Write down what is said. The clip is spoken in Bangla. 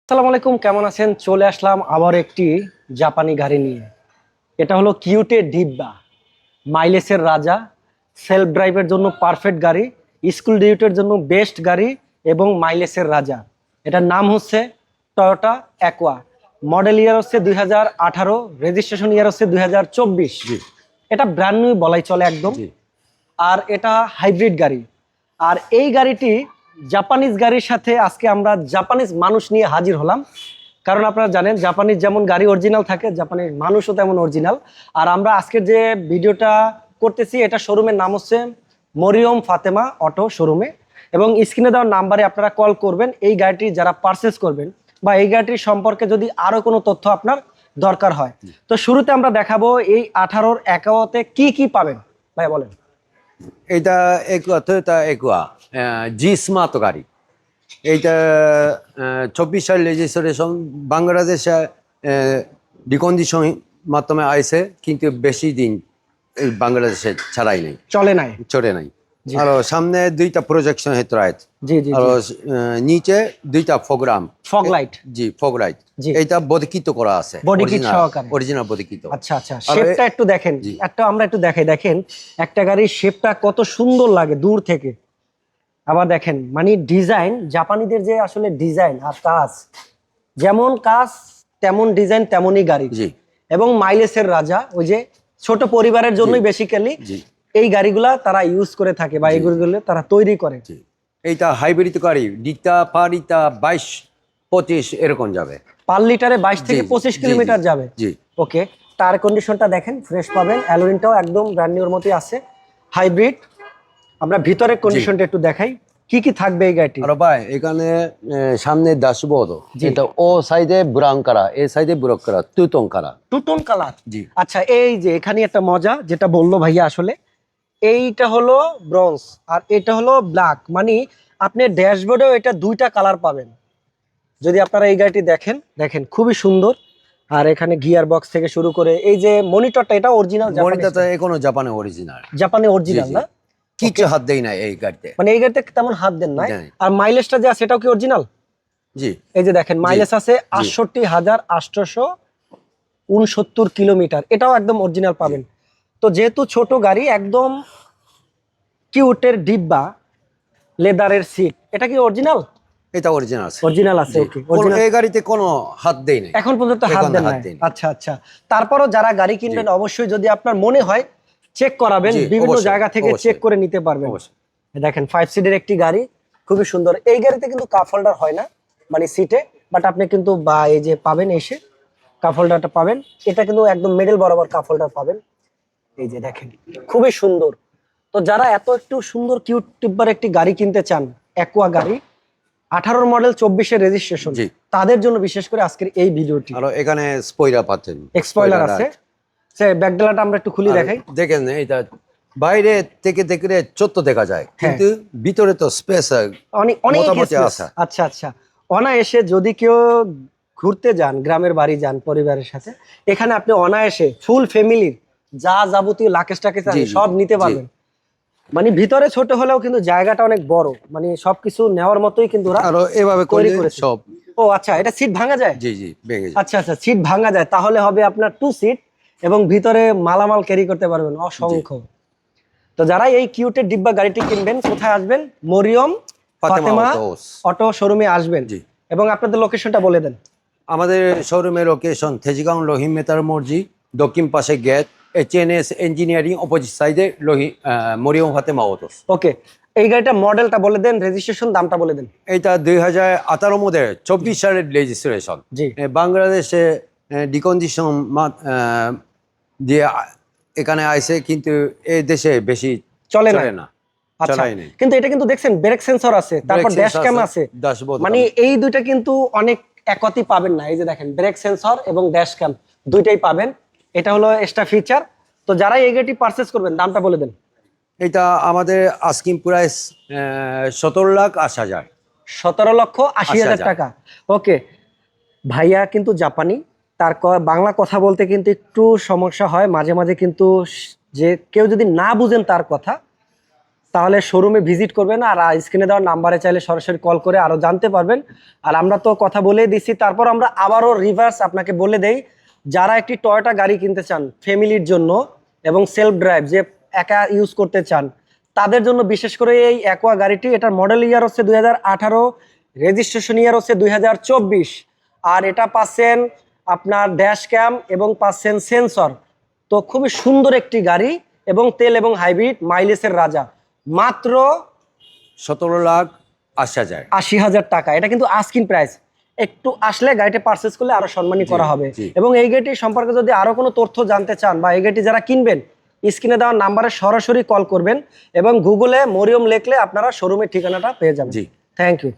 আসসালামু আলাইকুম, কেমন আছেন? চলে আসলাম আবার একটি জাপানি গাড়ি নিয়ে। এটা হলো কিউটে ডিব্বা, মাইলেজের রাজা, সেলফ ড্রাইভের জন্য পারফেক্ট গাড়ি, স্কুল ডিউটির জন্য বেস্ট গাড়ি এবং মাইলেজের রাজা। এটার নাম হচ্ছে টয়োটা অ্যাকোয়া। মডেল ইয়ার হচ্ছে 2018, রেজিস্ট্রেশন ইয়ার হচ্ছে 2024। জি এটা ব্র্যান্ড নিউ বলাই চলে একদম। জি আর এটা হাইব্রিড গাড়ি। আর এই গাড়িটি জাপানিজ গাড়ির সাথে আজকে আমরা জাপানিজ মানুষ নিয়ে হাজির হলাম। কারণ আপনারা জানেন জাপানিজ যেমন গাড়ি অরিজিনাল থাকে, জাপানিজ মানুষও তেমন অরিজিনাল। আর আমরা আজকের যে ভিডিওটা করতেছি এটা শোরুমের নাম হচ্ছে মরিয়ম ফাতেমা অটো শোরুমে, এবং স্ক্রিনে দেওয়ার নাম্বারে আপনারা কল করবেন এই গাড়িটি যারা পারচেস করবেন, বা এই গাড়িটির সম্পর্কে যদি আরও কোনো তথ্য আপনার দরকার হয়। তো শুরুতে আমরা দেখাবো এই 18-র অ্যাকোয়াতে কি কি পাবেন। ভাই বলেন। এটা একুয়া টয়োটা একুয়া জি স্মার্ট গাড়ি। এইটা 24 সাল রেজিস্ট্রেশন, বাংলাদেশে রিকন্ডিশন মাধ্যমে আইছে, কিন্তু বেশি দিন এই বাংলাদেশে ছাড়াই নাই, চলে নাই। চলে নাই। জি। আর সামনে দুইটা প্রজেকশন হেতু আছে, জি জি আর জি। নিচে দুইটা প্রোগ্রাম ফগ লাইট। জি ফগ লাইট। জি। এইটা বডিকিট করা আছে, বডি কিট সহকারে। অরিজিনাল বডিকিট। আচ্ছা আচ্ছা, আর শেপটা একটু দেখেন। জি। আমরা একটু দেখাই, দেখেন একটা গাড়ির শেপটা কত সুন্দর লাগে দূর থেকে। আবার দেখেন মানে ডিজাইন, জাপানিদের যে আসলে ডিজাইন আর কাজ, যেমন কাজ তেমন ডিজাইন তেমনই গাড়ি। জি এবং মাইলেজের রাজা, ওই যে ছোট পরিবারের জন্যই বেসিক্যালি জি এই গাড়িগুলা তারা ইউজ করে থাকে, বা জি। এইগুলো তারা তৈরি করে। জি। এইটা হাইব্রিড গাড়ি, লিটা পার লিটার 22-25 এরকম যাবে। পার লিটারে 22 জি, থেকে জি, 25 জি, কিলোমিটার জি, যাবে। জি। ওকে। টায়ার কন্ডিশনটা দেখেন, ফ্রেশ পাবেন। অ্যালোরিনটাও একদম ব্র্যান্ড নিউর মতোই আছে, হাইব্রিড। আমরা ভিতরের কন্ডিশনটা একটু দেখাই কি কি থাকবে এই গাড়িটি। আর ভাই এখানে সামনে ড্যাশবোর্ড, জি। এটা ও সাইডে ব্রাউন কারা, এই সাইডে ব্লক কারা, টু-টোন কারা। Two tone colour. জি আচ্ছা, এই যে এখানে একটা মজা যেটা বললো ভাইয়া, আসলে এইটা হলো ব্রোঞ্জ আর এটা হলো ব্ল্যাক, মানে আপনি ড্যাশবোর্ডেও এটা দুইটা কালার পাবেন। যদি আপনারা এই গাড়িটি দেখেন, দেখেন খুবই সুন্দর। আর এখানে গিয়ার বক্স থেকে শুরু করে এই যে মনিটরটা, এটা অরিজিনাল মনিটাতে এখনো জাপানে অরিজিনাল, জাপানি অরিজিনাল জি, জি। না? কিচ্ছু হাত দেই না এই গাড়িতে। মানে এই গাড়িতে তেমন হাত দেন নাই। নাই। আর মাইলেজটা যে আছে এটাও কি অরিজিনাল? জি এই যে দেখেন মাইলেজ আছে 68,869 কিলোমিটার, এটাও একদম অরিজিনাল পাবেন। তো যেহেতু ছোট গাড়ি, একদম কিউটের ডিব্বা, লেদারের সিট, এটা কি অরিজিনাল? এটা অরিজিনাল আছে, অরিজিনাল আছে। জি। ওকে, এই গাড়িতে কোনো হাত দেই নাই, এখন পর্যন্ত হাত এখন দেন হাত নাই। দেই নাই। আচ্ছা আচ্ছা। তারপরও যারা গাড়ি কিনবেন অবশ্যই যদি আপনার মনে হয় চেক করাবেন, জি, বিভিন্ন অবশ্যই, জায়গা থেকে অবশ্যই। চেক করে নিতে পারবেন। অবশ্যই। দেখেন 5 সিটের একটি গাড়ি, খুবই সুন্দর। এই গাড়িতে কিন্তু কাপ হোল্ডার হয় না মানে সিটে, বাট আপনি কিন্তু বা এই যে পাবেন এসে কাপ হোল্ডারটা পাবেন। এটা কিন্তু একদম মিডল বরাবর কাপ হোল্ডার পাবেন। এই যে দেখেন খুবই সুন্দর। তো যারা এত একটু সুন্দর কিউট টিব্বার একটি গাড়ি কিনতে চান, অ্যাকোয়া গাড়ি, 18 মডেল 24-এর রেজিস্ট্রেশন, জি। তাদের জন্য বিশেষ করে আজকের এই ভিডিওটি। আর এখানে স্পয়লার পাচ্ছেন, এক্সপয়লার আছে। সে ব্যাকডালাটা আমরা একটু খুলে দেখাই। দেখেন এটা বাইরে থেকে দেখলে ছোট্ট দেখা যায়, কিন্তু ভিতরে তো স্পেস অনেক অনেক মোটামুটি space। আছে। আচ্ছা আচ্ছা। অনায়াসে যদি কেউ ঘুরতে যান, গ্রামের বাড়ি যান পরিবারের সাথে, এখানে আপনি অনায়াসে ফুল ফ্যামিলির যা যাবতীয় লাকেশ টাকেশ আছে জি, জি, সব নিতে জি। পারবেন। মানে ভিতরে ছোট হলেও কিন্তু জায়গাটা অনেক বড়, মানে সবকিছু নেওয়ার মতোই কিন্তু ওরা আর এভাবে তৈরি করলে করেছে। সব, ও আচ্ছা, এটা সিট ভাঙা যায়? জি জি ভেঙে যায়। আচ্ছা আচ্ছা, সিট ভাঙা যায়, তাহলে হবে আপনার 2 সিট এবং ভিতরে মালামাল ক্যারি করতে পারবেন অসংখ্য। তো যারা এই কিউটের ডিব্বা গাড়িটি কিনবেন, কোথায় আসবেন? মরিয়ম ফাতেমা অটো শোরুমে আসবেন। জি। এবং আপনাদের লোকেশনটা বলে দেন। আমাদের শোরুমের লোকেশন তেজগাঁও রহিম মেতার মসজিদ, দক্ষিণ পাশে গেট, HNS ইঞ্জিনিয়ারিং অপোজিট সাইডে মরিয়ম ফাতেমা অটো। ওকে, এই গাড়িটা মডেলটা বলে দেন, রেজিস্ট্রেশন, দামটা বলে দেন। এইটা 2018 মডেল, 24 সালের রেজিস্ট্রেশন। জি। বাংলাদেশে ডিকন্ডিশন দিয়ে এখানে আইছে, কিন্তু এই দেশে বেশি চলে চলে না, আচ্ছা, চালাই নাই। কিন্তু এটা কিন্তু দেখছেন ব্রেক সেন্সর আছে, তারপর Brake ড্যাশ sensor ক্যাম আছে, আছে। dashboard মানে আছে। এই দুইটা কিন্তু অনেক একই পাবেন না। এই যে দেখেন ব্রেক সেন্সর এবং ড্যাশ ক্যাম দুইটাই পাবেন, এটা হলো এক্সট্রা ফিচার। তো যারা এই গাড়িটি পারচেজ করবেন, দামটা বলে দেন। এটা আমাদের আস্কিং প্রাইস 17,80,000। 17,80,000 টাকা। ওকে, ভাইয়া কিন্তু জাপানি, তার বাংলা কথা বলতে কিন্তু একটু সমস্যা হয় মাঝে মাঝে, কিন্তু যে কেউ যদি না বুঝেন তার কথা, তাহলে শোরুমে ভিজিট করবেন, আর স্ক্রিনে দেওয়ার নাম্বারে চাইলে সরাসরি কল করে আরও জানতে পারবেন। আর আমরা তো কথা বলেই দিচ্ছি, তারপর আমরা আবারও রিভার্স আপনাকে বলে দেই, যারা একটি টয়োটা গাড়ি কিনতে চান ফ্যামিলির জন্য এবং সেলফ ড্রাইভ, যে একা ইউজ করতে চান, তাদের জন্য বিশেষ করে এই অ্যাকোয়া গাড়িটি, এটার মডেল ইয়ার হচ্ছে 2018, রেজিস্ট্রেশন ইয়ার হচ্ছে 2024, আর এটা পাচ্ছেন আপনার ড্যাশ ক্যাম এবং পাচ্ছেন সেন্সর। তো খুবই সুন্দর একটি গাড়ি এবং তেল এবং হাইব্রিড মাইলেজের রাজা, মাত্র 17,80,000। 80,000 টাকা। এটা কিন্তু আস্কিং প্রাইস, একটু আসলে গাড়িটা পারচেজ করলে আরো সম্মানী করা হবে। জি। এবং এই গাড়িটি সম্পর্কে যদি আরো কোনো তথ্য জানতে চান বা এই গাড়িটি যারা কিনবেন, স্ক্রিনে দেওয়া নাম্বারে সরাসরি কল করবেন এবং গুগলে মরিয়ম লিখলে আপনারা শোরুমের ঠিকানাটা পেয়ে যাবেন। জি। Thank you.